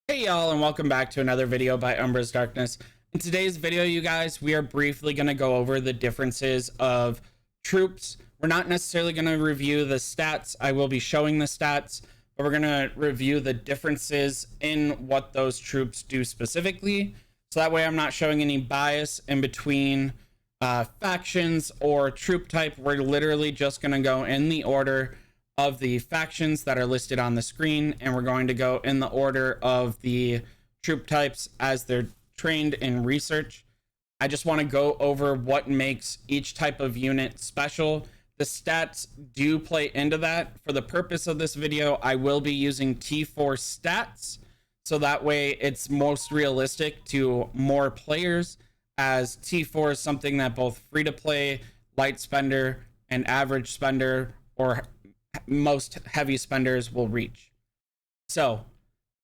Hey y'all, and welcome back to another video by UmbrasDarkness. In today's video, you guys, we are briefly going to go over the differences of troops. We're not necessarily going to review the stats. I will be showing the stats, but we're going to review the differences in what those troops do specifically. So that way I'm not showing any bias in between factions or troop type. We're literally just going to go in the order of the factions that are listed on the screen, and we're going to go in the order of the troop types as they're trained in research. I just want to go over what makes each type of unit special. The stats do play into that. For the purpose of this video, I will be using T4 stats, so that way it's most realistic to more players, as T4 is something that both free-to-play, light spender, and average spender, or most heavy spenders, will reach. So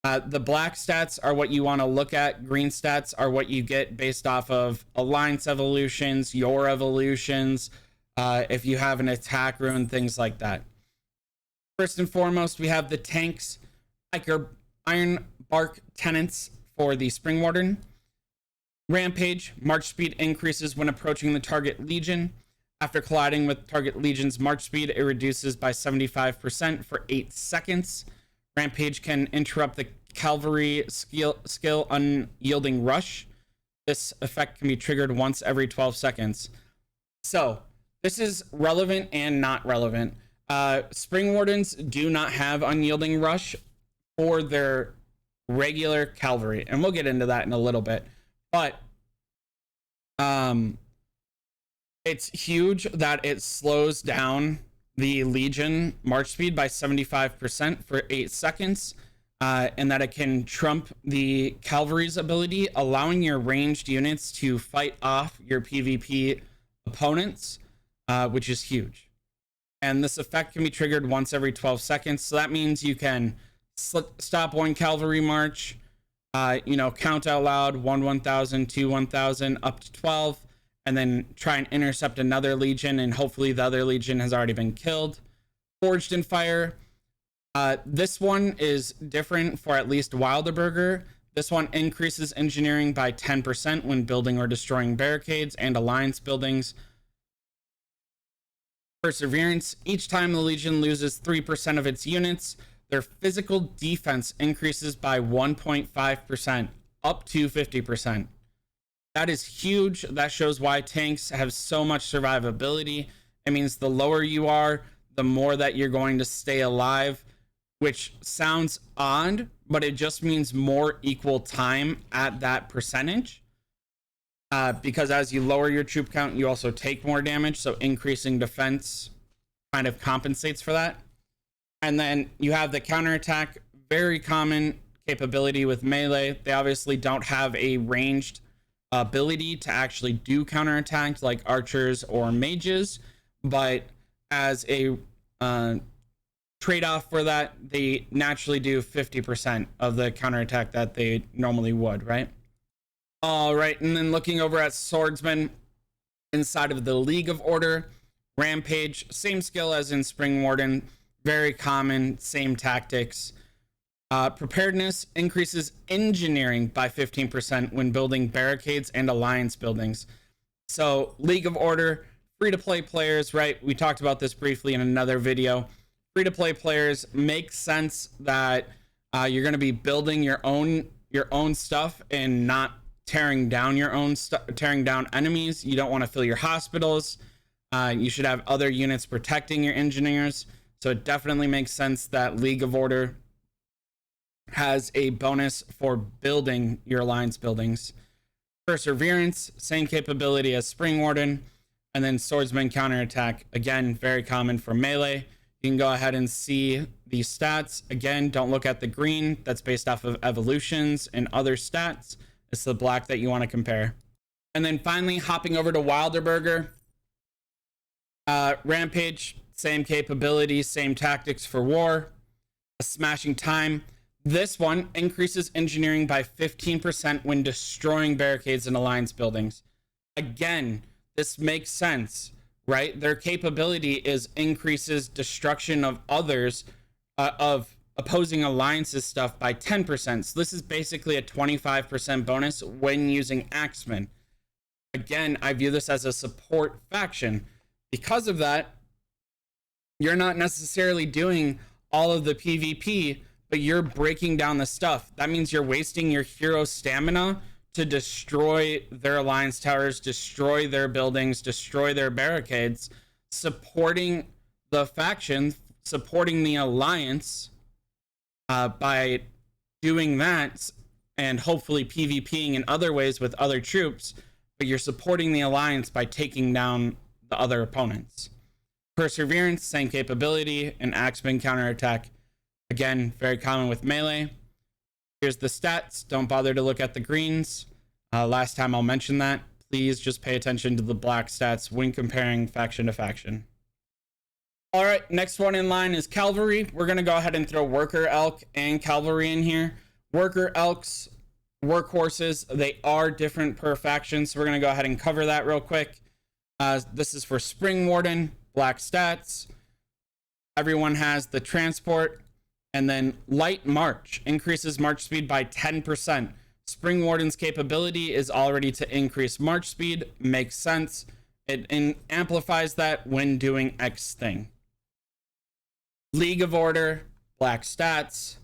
the black stats are what you want to look at. Green stats are what you get based off of alliance evolutions, your evolutions, if you have an attack rune, things like that. First and foremost, we have the tanks, like your Iron Bark Tenants for the Spring Warden. Rampage, march speed increases when approaching the target legion. After colliding with target legion's march speed, it reduces by 75% for 8 seconds. Rampage can interrupt the Calvary skill Unyielding Rush. This effect can be triggered once every 12 seconds. So, this is relevant and not relevant. Spring Wardens do not have Unyielding Rush for their regular Calvary, and we'll get into that in a little bit. But, it's huge that it slows down the Legion march speed by 75% for 8 seconds, and that it can trump the Cavalry's ability, allowing your ranged units to fight off your PvP opponents, which is huge. And this effect can be triggered once every 12 seconds, so that means you can stop one Cavalry march, count out loud 1,000, 2, 1,000, up to 12, and then try and intercept another legion, and hopefully the other legion has already been killed. Forged in Fire. This one is different for at least Wilderburger. This one increases engineering by 10% when building or destroying barricades and alliance buildings. Perseverance. Each time the legion loses 3% of its units, their physical defense increases by 1.5%, up to 50%. That is huge. That shows why tanks have so much survivability. It means the lower you are, the more that you're going to stay alive, which sounds odd, but it just means more equal time at that percentage. Because as you lower your troop count, you also take more damage, so increasing defense kind of compensates for that. And then you have the counterattack, very common capability with melee. They obviously don't have a ranged ability to actually do counterattacks like archers or mages, but as a trade-off for that, they naturally do 50% of the counterattack that they normally would, right? All right, and then looking over at swordsmen inside of the League of Order, Rampage, same skill as in Spring Warden, very common, same tactics. Preparedness increases engineering by 15% when building barricades and alliance buildings. So League of Order, free-to-play players, right? We talked about this briefly in another video. Free-to-play players, make sense that you're going to be building your own stuff and not tearing down your own tearing down enemies. You don't want to fill your hospitals. You should have other units protecting your engineers. So it definitely makes sense that League of Order has a bonus for building your alliance buildings. Perseverance, same capability as Spring Warden. And then Swordsman counterattack, again, very common for melee. You can go ahead and see the stats. Again, don't look at the green. That's based off of evolutions and other stats. It's the black that you want to compare. And then finally, hopping over to Wilderburger. Rampage, same capability, same tactics for war. A smashing time. This one increases engineering by 15% when destroying barricades and alliance buildings. Again, this makes sense, right? Their capability is increases destruction of others, of opposing alliances stuff by 10%. So this is basically a 25% bonus when using Axemen. Again, I view this as a support faction. Because of that, you're not necessarily doing all of the PvP, but you're breaking down the stuff. That means you're wasting your hero stamina to destroy their alliance towers, destroy their buildings, destroy their barricades, supporting the faction, supporting the alliance by doing that, and hopefully PvPing in other ways with other troops, but you're supporting the alliance by taking down the other opponents. Perseverance, same capability, and Axeman counterattack. Again, very common with melee. Here's the stats. Don't bother to look at the greens. Last time I'll mention that. Please just pay attention to the black stats when comparing faction to faction. All right, next one in line is Calvary. We're going to go ahead and throw Worker Elk and Calvary in here. Worker Elks, workhorses, they are different per faction, so we're going to go ahead and cover that real quick. This is for Spring Warden, black stats. Everyone has the transport. And then Light March increases march speed by 10%. Spring Warden's capability is already to increase march speed. Makes sense. It amplifies that when doing X thing. League of Order, black stats.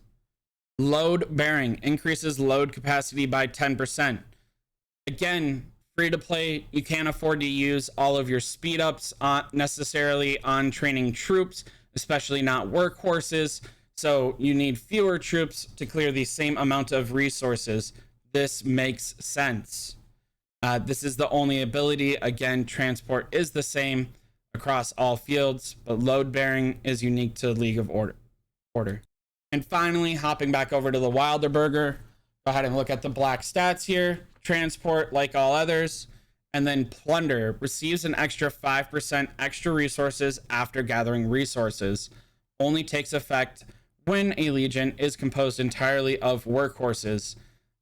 Load Bearing increases load capacity by 10%. Again, free to play. You can't afford to use all of your speed ups necessarily on training troops, especially not workhorses. So you need fewer troops to clear the same amount of resources. This makes sense. This is the only ability. Again, transport is the same across all fields, but load bearing is unique to League of Order. And finally, hopping back over to the Wilderburger, go ahead and look at the black stats here. Transport, like all others. And then Plunder receives an extra 5% extra resources after gathering resources. Only takes effect when a legion is composed entirely of workhorses.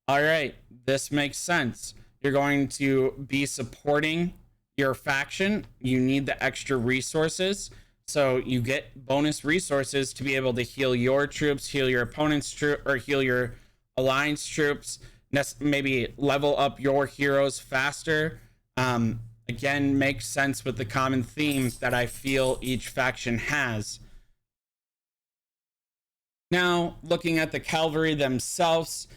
All right, this makes sense. You're going to be supporting your faction. You need the extra resources. So you get bonus resources to be able to heal your troops, heal your opponent's troops, or heal your alliance troops, maybe level up your heroes faster. Again, makes sense with the common themes that I feel each faction has. Now, looking at the Calvary themselves,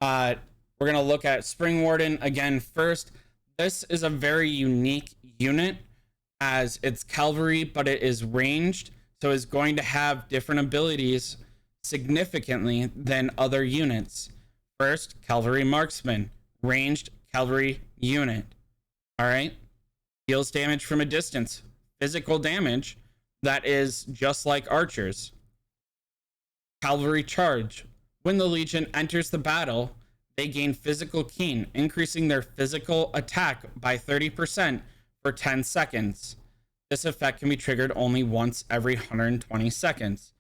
we're going to look at Spring Warden again first. This is a very unique unit as it's Calvary, but it is ranged, so it's going to have different abilities significantly than other units. First, Calvary Marksman, ranged Calvary unit. All right, deals damage from a distance, physical damage that is just like archers. Cavalry Charge. When the Legion enters the battle, they gain Physical Keen, increasing their physical attack by 30% for 10 seconds. This effect can be triggered only once every 120 seconds.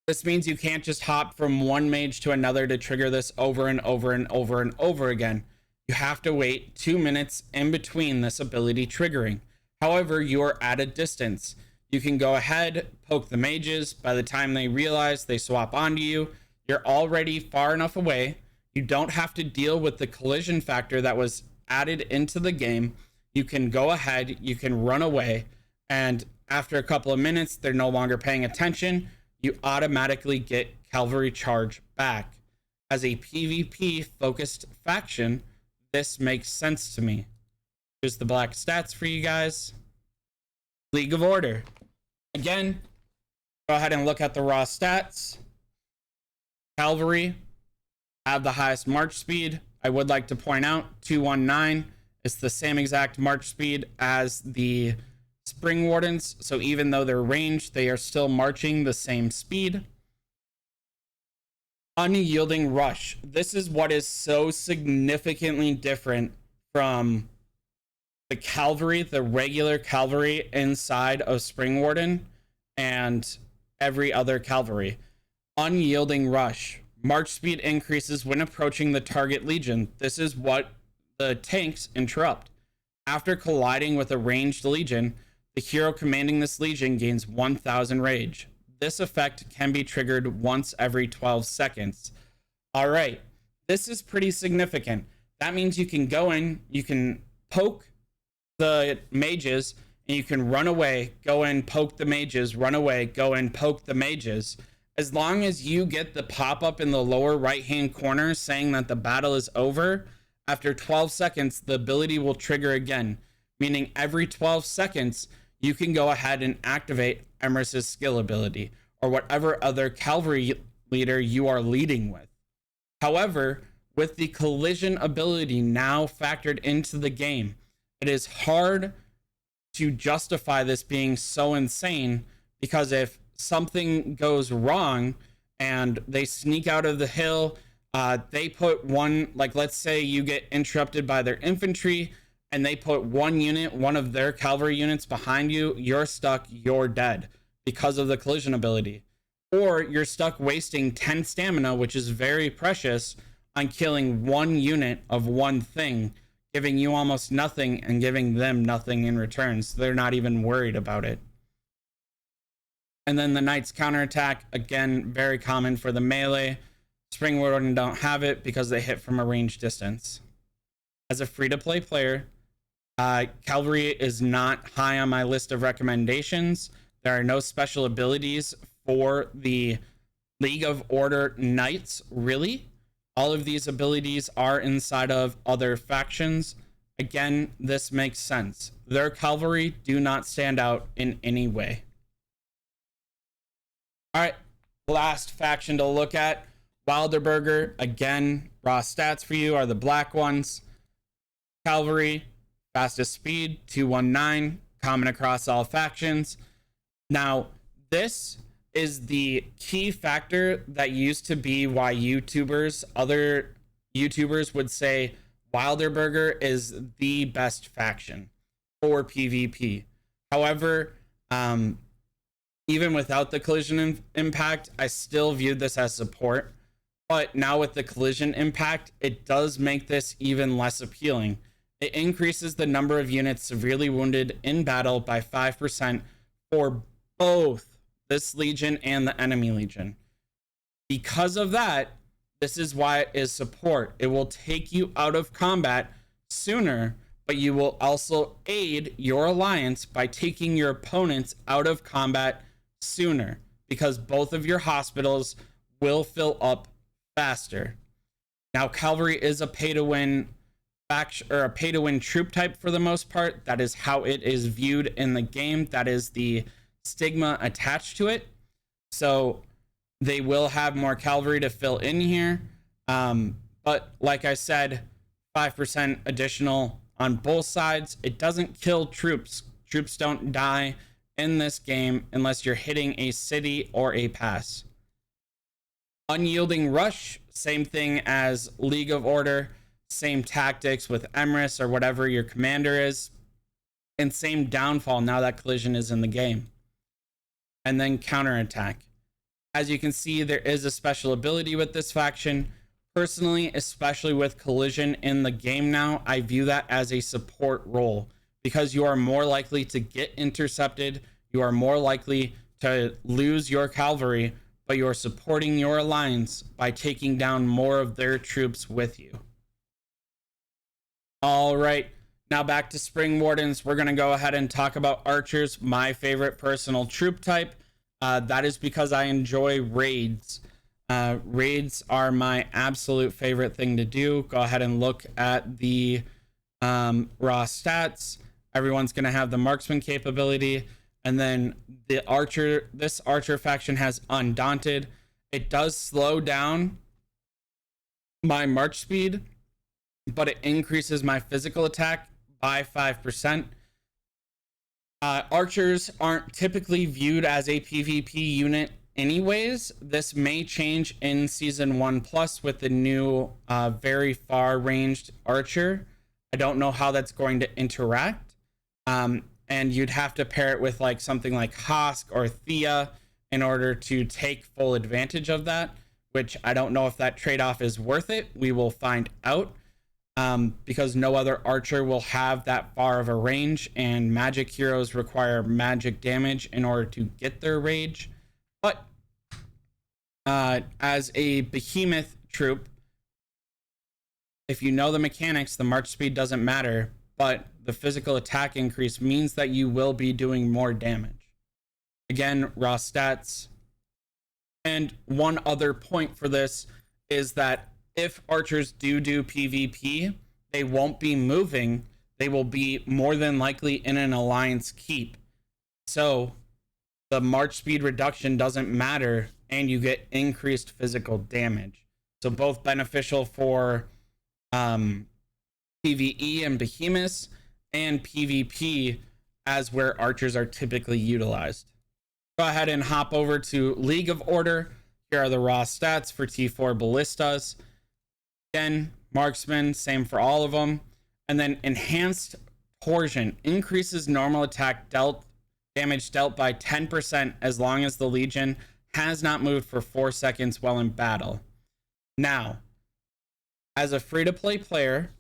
This means you can't just hop from one mage to another to trigger this over and over and over and over again. You have to wait 2 minutes in between this ability triggering. However, you are at a distance. You can go ahead, poke the mages. By the time they realize they swap onto you, you're already far enough away. You don't have to deal with the collision factor that was added into the game. You can go ahead, you can run away, and after a couple of minutes, they're no longer paying attention. You automatically get Cavalry Charge back. As a PvP focused faction, this makes sense to me. Here's the black stats for you guys. League of Order. Again, go ahead and look at the raw stats. Cavalry have the highest march speed. I would like to point out 219 is the same exact march speed as the Spring Wardens. So even though they're ranged, they are still marching the same speed. Unyielding Rush. This is what is so significantly different from the Cavalry, the regular Cavalry inside of Spring Warden and every other Cavalry. Unyielding Rush. March speed increases when approaching the target legion. This is what the tanks interrupt. After colliding with a ranged legion, the hero commanding this legion gains 1000 rage. this effect can be triggered once every 12 seconds. All right, this is pretty significant. That means you can go in, you can poke the mages, and you can run away, go in, poke the mages, run away, go in, poke the mages. As long as you get the pop-up in the lower right-hand corner saying that the battle is over, after 12 seconds, the ability will trigger again, meaning every 12 seconds, you can go ahead and activate Emrys's skill ability, or whatever other cavalry leader you are leading with. However, with the collision ability now factored into the game, it is hard to justify this being so insane, because if something goes wrong and they sneak out of the hill, they put one, like let's say you get interrupted by their infantry and they put one unit, one of their cavalry units behind you, you're stuck, you're dead because of the collision ability. Or you're stuck wasting 10 stamina, which is very precious, on killing one unit of one thing, giving you almost nothing and giving them nothing in return. So they're not even worried about it. And then the Knight's counterattack, again, very common for the melee. Spring Warden don't have it because they hit from a range distance. As a free-to-play player, Calvary is not high on my list of recommendations. There are no special abilities for the League of Order Knights, really. All of these abilities are inside of other factions. Again, this makes sense. Their cavalry do not stand out in any way. All right, last faction to look at, Wilderburger. Again, raw stats for you are the black ones. Cavalry, fastest speed, 219, common across all factions. Now, this is the key factor that used to be why other YouTubers would say Wilderburger is the best faction for PvP. However, even without the collision impact, I still viewed this as support. But now with the collision impact, it does make this even less appealing. It increases the number of units severely wounded in battle by 5% for both this legion and the enemy legion. Because of that, this is why it is support. It will take you out of combat sooner, but you will also aid your alliance by taking your opponents out of combat sooner, because both of your hospitals will fill up faster. Now, Calvary is a pay-to-win faction, or a pay-to-win troop type for the most part. That is how it is viewed in the game. That is the stigma attached to it. So they will have more cavalry to fill in here. But like I said, 5% additional on both sides. It doesn't kill troops. Troops don't die in this game unless you're hitting a city or a pass. Unyielding Rush, same thing as League of Order, same tactics with Emrys or whatever your commander is, and same downfall now that collision is in the game. And then counterattack. As you can see, there is a special ability with this faction. Personally, especially with collision in the game now, I view that as a support role, because you are more likely to get intercepted, you are more likely to lose your cavalry, but you're supporting your alliance by taking down more of their troops with you. All right, now back to Spring Wardens. We're going to go ahead and talk about archers, my favorite personal troop type. That is because I enjoy raids. Raids are my absolute favorite thing to do. Go ahead and look at the raw stats. Everyone's going to have the marksman capability. And then this archer faction has Undaunted. It does slow down my march speed, but it increases my physical attack by 5%. Archers aren't typically viewed as a PvP unit anyways. This may change in Season 1 Plus with the new very far ranged archer. I don't know how that's going to interact. And you'd have to pair it with like something like Hosk or Thea in order to take full advantage of that, which I don't know if that trade-off is worth it. We will find out, because no other archer will have that far of a range, and magic heroes require magic damage in order to get their rage. But as a behemoth troop, if you know the mechanics, the march speed doesn't matter, but the physical attack increase means that you will be doing more damage. Again, raw stats. And one other point for this is that if archers do PvP, they won't be moving. They will be more than likely in an alliance keep. So the march speed reduction doesn't matter, and you get increased physical damage. So both beneficial for PvE and behemoths, and PvP as where archers are typically utilized. Go ahead and hop over to League of Order. Here are the raw stats for T4 ballistas. Again, marksman, same for all of them. And then enhanced torsion increases normal attack damage dealt by 10% as long as the legion has not moved for 4 seconds while in battle. Now, as a free-to-play player,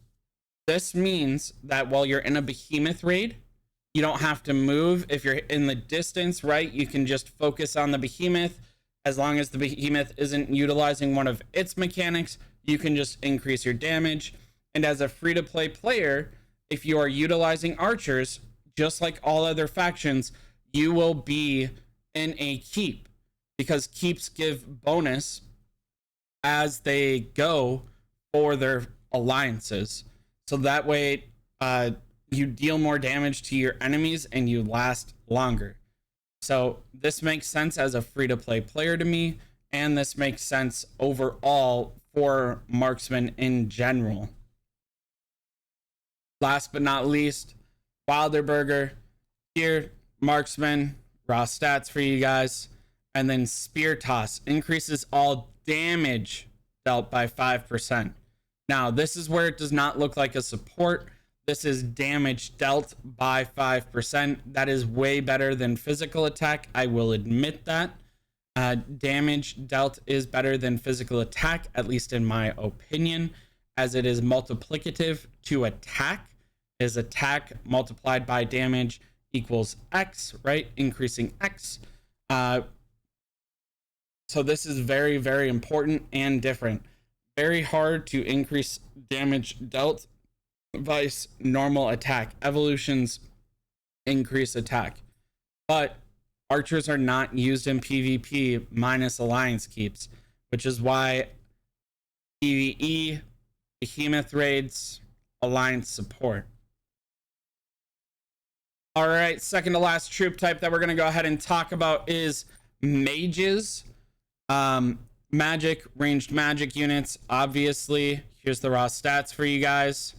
this means that while you're in a behemoth raid, you don't have to move. If you're in the distance, right, you can just focus on the behemoth. As long as the behemoth isn't utilizing one of its mechanics, you can just increase your damage. And as a free-to-play player, if you are utilizing archers, just like all other factions, you will be in a keep, because keeps give bonus as they go for their alliances. So that way, you deal more damage to your enemies and you last longer. So this makes sense as a free-to-play player to me, and this makes sense overall for marksmen in general. Last but not least, Wilderburger. Here, marksman, raw stats for you guys. And then spear toss increases all damage dealt by 5%. Now, this is where it does not look like a support. This is damage dealt by 5%. That is way better than physical attack. I will admit that. Damage dealt is better than physical attack, at least in my opinion, as it is multiplicative to attack. Is attack multiplied by damage equals X, right? Increasing X. So this is very, very important and different. Very hard to increase damage dealt vice normal attack. Evolutions increase attack, but archers are not used in PvP minus alliance keeps, which is why PvE, behemoth raids, alliance support. All right, second to last troop type that we're going to go ahead and talk about is mages. Magic, ranged magic units, obviously. Here's the raw stats for you guys.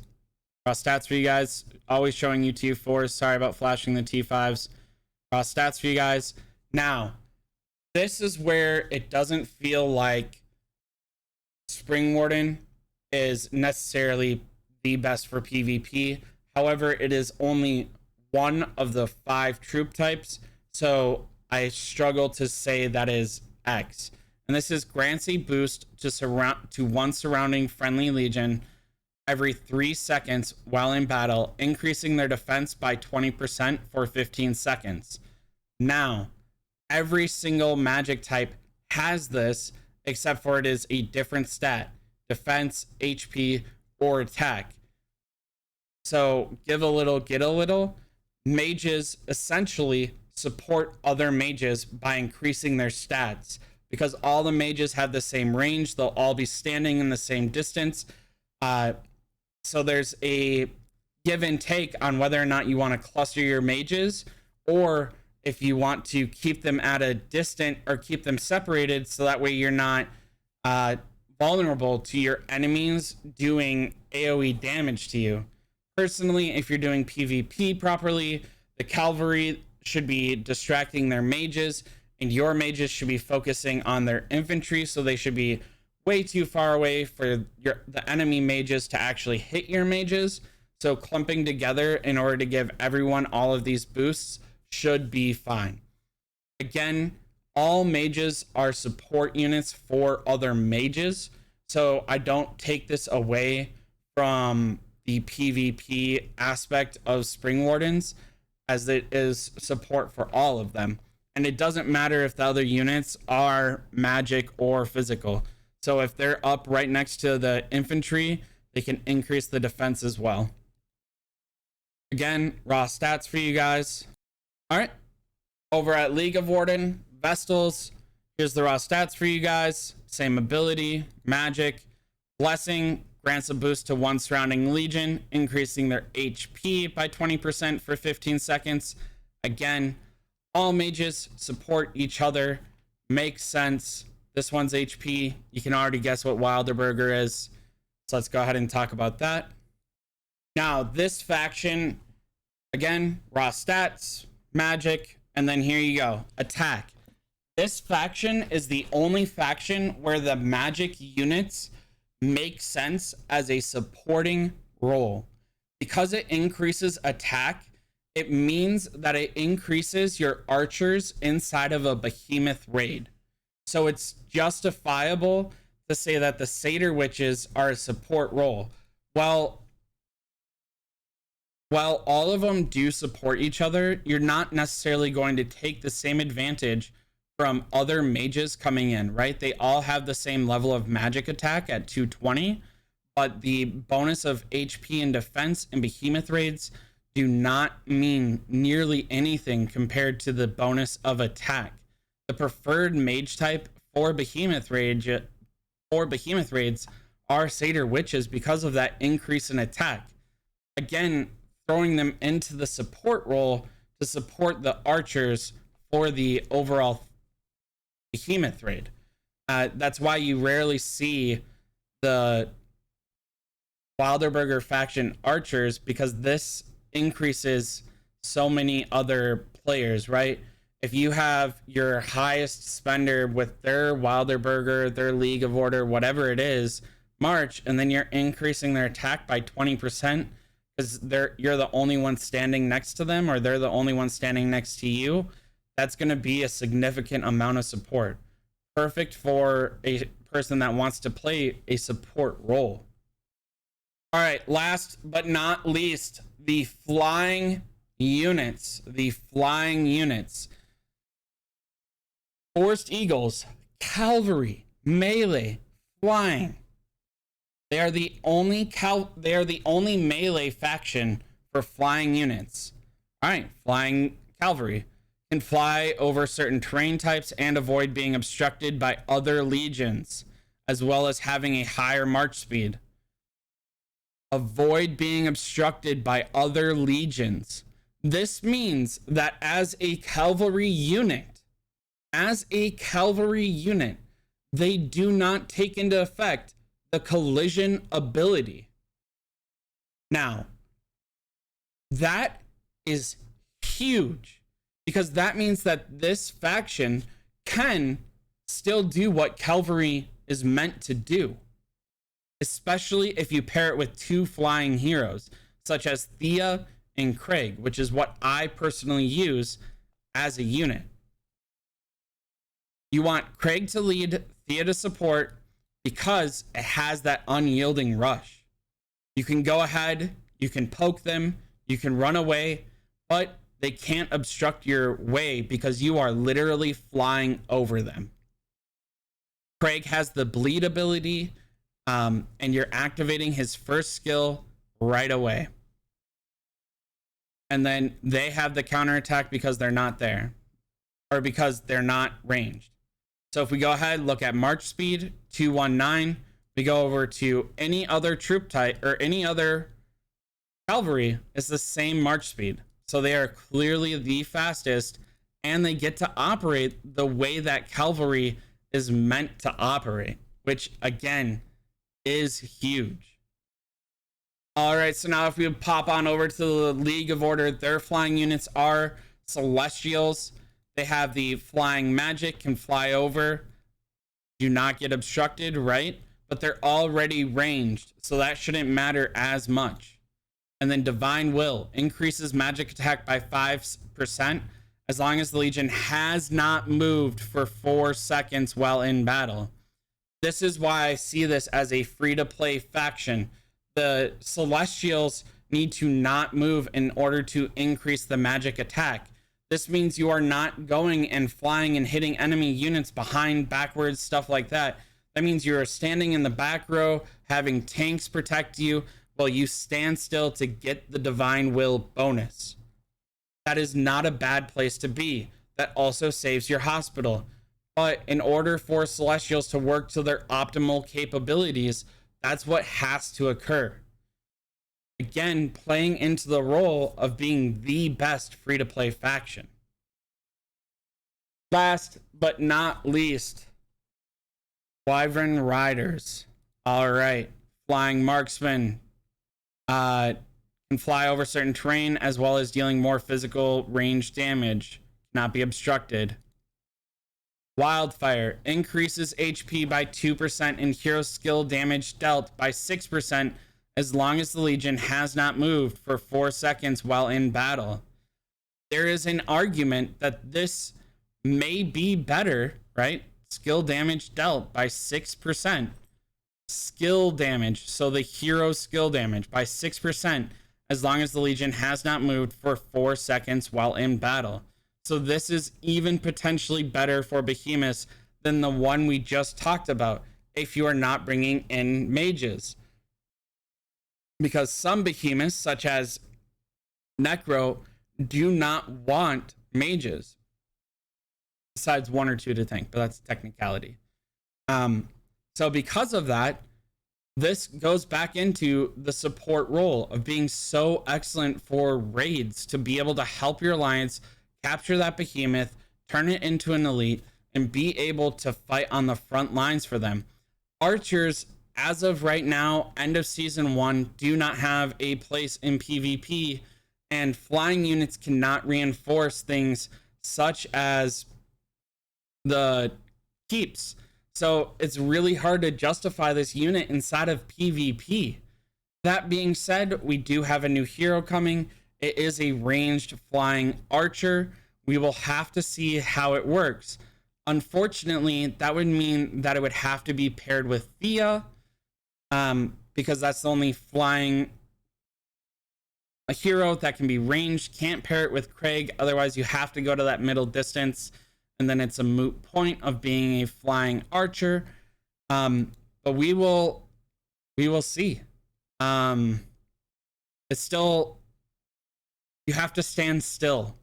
Always showing you T4s. Sorry about flashing the T5s. Raw stats for you guys. Now, this is where it doesn't feel like Spring Warden is necessarily the best for PvP. However, it is only one of the 5 troop types, so I struggle to say that is X. And this is grants a boost to one surrounding friendly legion every 3 seconds while in battle, increasing their defense by 20% for 15 seconds. Now, every single magic type has this, except for it is a different stat: defense, HP, or attack. So give a little, get a little. Mages essentially support other mages by increasing their stats, because all the mages have the same range. They'll all be standing in the same distance. So there's a give and take on whether or not you want to cluster your mages, or if you want to keep them at a distant or keep them separated, so that way you're not vulnerable to your enemies doing AoE damage to you. Personally, if you're doing PvP properly, the Calvary should be distracting their mages, and your mages should be focusing on their infantry, so they should be way too far away for the enemy mages to actually hit your mages. So clumping together in order to give everyone all of these boosts should be fine. Again, all mages are support units for other mages, so I don't take this away from the PvP aspect of Spring Wardens, as it is support for all of them. And it doesn't matter if the other units are magic or physical. So if they're up right next to the infantry, they can increase the defense as well. Again, raw stats for you guys. All right. Over at League of Warden, Vestals, here's the raw stats for you guys. Same ability, magic, blessing, grants a boost to one surrounding legion, increasing their HP by 20% for 15 seconds. Again, all mages support each other. Makes sense. This one's HP. You can already guess what Wilderburger is. So let's go ahead and talk about that. Now, this faction, again, raw stats, magic, and then here you go, attack. This faction is the only faction where the magic units make sense as a supporting role. Because it increases attack, it means that it increases your archers inside of a behemoth raid. So it's justifiable to say that the Satyr Witches are a support role. While all of them do support each other, you're not necessarily going to take the same advantage from other mages coming in, right? They all have the same level of magic attack at 220, but the bonus of HP and defense in behemoth raids do not mean nearly anything compared to the bonus of attack. The preferred mage type for behemoth raids are Satyr Witches because of that increase in attack. Again, throwing them into the support role to support the archers for the overall behemoth raid. That's why you rarely see the Wilderburger faction archers, because this increases so many other players, right? If you have your highest spender with their Wilderburger, their League of Order, whatever it is, March, and then you're increasing their attack by 20% because you're the only one standing next to them, or they're the only one standing next to you, that's going to be a significant amount of support. Perfect for a person that wants to play a support role. All right, last but not least, the flying units. The flying units. Forest Eagles, Calvary, melee, flying. They are the only melee faction for flying units. All right, flying cavalry can fly over certain terrain types and avoid being obstructed by other legions, as well as having a higher march speed. Avoid being obstructed by other legions. This means that as a cavalry unit, they do not take into effect the collision ability. Now, that is huge, because that means that this faction can still do what cavalry is meant to do, especially if you pair it with two flying heroes, such as Thea and Craig, which is what I personally use as a unit. You want Craig to lead, Thea to support, because it has that unyielding rush. You can go ahead, you can poke them, you can run away, but they can't obstruct your way because you are literally flying over them. Craig has the bleed ability, and you're activating his first skill right away. And then they have the counterattack because they're not there, or because they're not ranged. So if we go ahead, look at March speed, 219, we go over to any other troop type or any other cavalry, it's the same March speed. So they are clearly the fastest, and they get to operate the way that cavalry is meant to operate, which again is huge. All right, so now if we pop on over to the League of Order, their flying units are Celestials. They have the flying magic, can fly over, do not get obstructed, right? But they're already ranged, so that shouldn't matter as much. And then Divine Will increases magic attack by 5% as long as the Legion has not moved for 4 seconds while in battle. This is why I see this as a free-to-play faction. The Celestials need to not move in order to increase the magic attack. This means you are not going and flying and hitting enemy units behind, backwards, stuff like that. That means you are standing in the back row, having tanks protect you while you stand still to get the Divine Will bonus. That is not a bad place to be. That also saves your hospital. But in order for Celestials to work to their optimal capabilities, that's what has to occur. Again, playing into the role of being the best free-to-play faction. Last but not least, Wyvern Riders. All right, flying marksmen can fly over certain terrain as well as dealing more physical range damage. Cannot be obstructed. Wildfire increases HP by 2% and hero skill damage dealt by 6% as long as the Legion has not moved for 4 seconds while in battle. There is an argument that this may be better, right? Skill damage dealt by 6%. Skill damage, so the hero skill damage by 6% as long as the Legion has not moved for 4 seconds while in battle. So this is even potentially better for behemoths than the one we just talked about if you are not bringing in mages. Because some behemoths, such as Necro, do not want mages. Besides 1 or 2 to tank, but that's technicality. So because of that, this goes back into the support role of being so excellent for raids to be able to help your alliance capture that behemoth, turn it into an elite, and be able to fight on the front lines for them. Archers, as of right now, end of season 1, do not have a place in PvP, and flying units cannot reinforce things such as the keeps. So it's really hard to justify this unit inside of PvP. That being said, we do have a new hero coming. It is a ranged flying archer. We will have to see how it works. Unfortunately, that would mean that it would have to be paired with Thea, because that's the only flying a hero that can be ranged. Can't pair it with Craig, otherwise you have to go to that middle distance, and then it's a moot point of being a flying archer. But we will see. It's still, you have to stand still,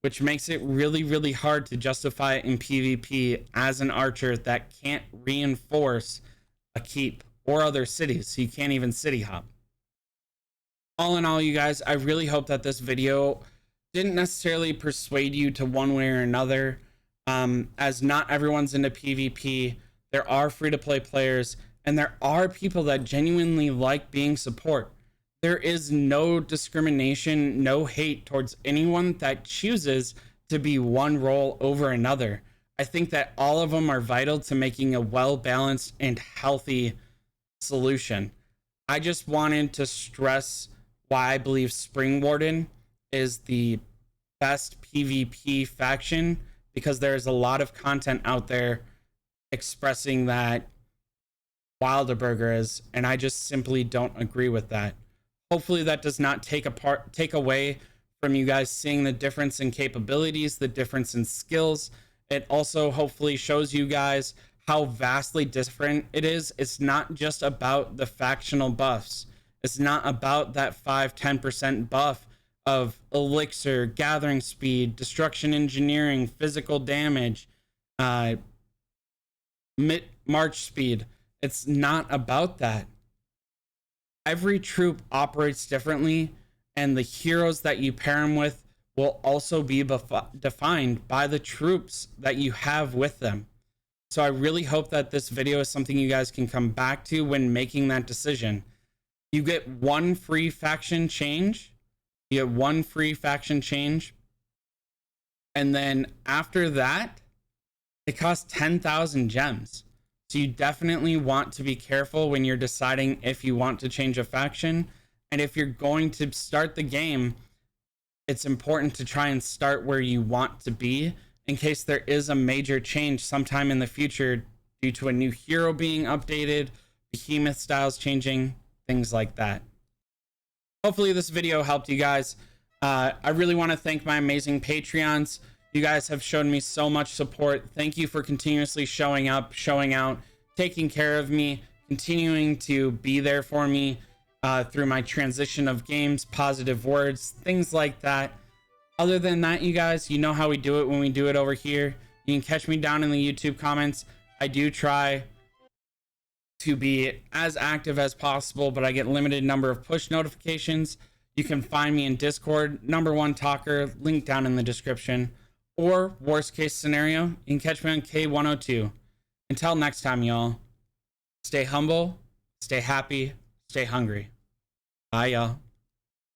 which makes it really, really hard to justify it in PvP as an archer that can't reinforce a keep or other cities, so you can't even city hop. All in all, you guys, I really hope that this video didn't necessarily persuade you to one way or another, as not everyone's into PvP. There are free-to-play players, and there are people that genuinely like being support. There is no discrimination, no hate towards anyone that chooses to be one role over another. I think that all of them are vital to making a well-balanced and healthy solution. I just wanted to stress why I believe Spring Warden is the best PvP faction, because there's a lot of content out there expressing that Wilderburger is, and I just simply don't agree with that. Hopefully that does not take away from you guys seeing the difference in capabilities, the difference in skills. It also hopefully shows you guys how vastly different it is. It's not just about the factional buffs. It's not about that 5-10% buff of elixir, gathering speed, destruction engineering, physical damage, march speed. It's not about that. Every troop operates differently, and the heroes that you pair them with will also be defined by the troops that you have with them. So I really hope that this video is something you guys can come back to when making that decision. You get one free faction change. You get one free faction change. And then after that, it costs 10,000 gems. So you definitely want to be careful when you're deciding if you want to change a faction. And if you're going to start the game, it's important to try and start where you want to be in case there is a major change sometime in the future due to a new hero being updated, behemoth styles changing, things like that. Hopefully this video helped you guys. I really want to thank my amazing Patreons. You guys have shown me so much support. Thank you for continuously showing up, showing out, taking care of me, continuing to be there for me through my transition of games, positive words, things like that. Other than that, you guys, you know how we do it when we do it over here. You can catch me down in the YouTube comments. I do try to be as active as possible, but I get limited number of push notifications. You can find me in Discord, #1 talker, link down in the description. Or worst case scenario, you can catch me on K102. Until next time, y'all, stay humble, stay happy, stay hungry. Bye, y'all.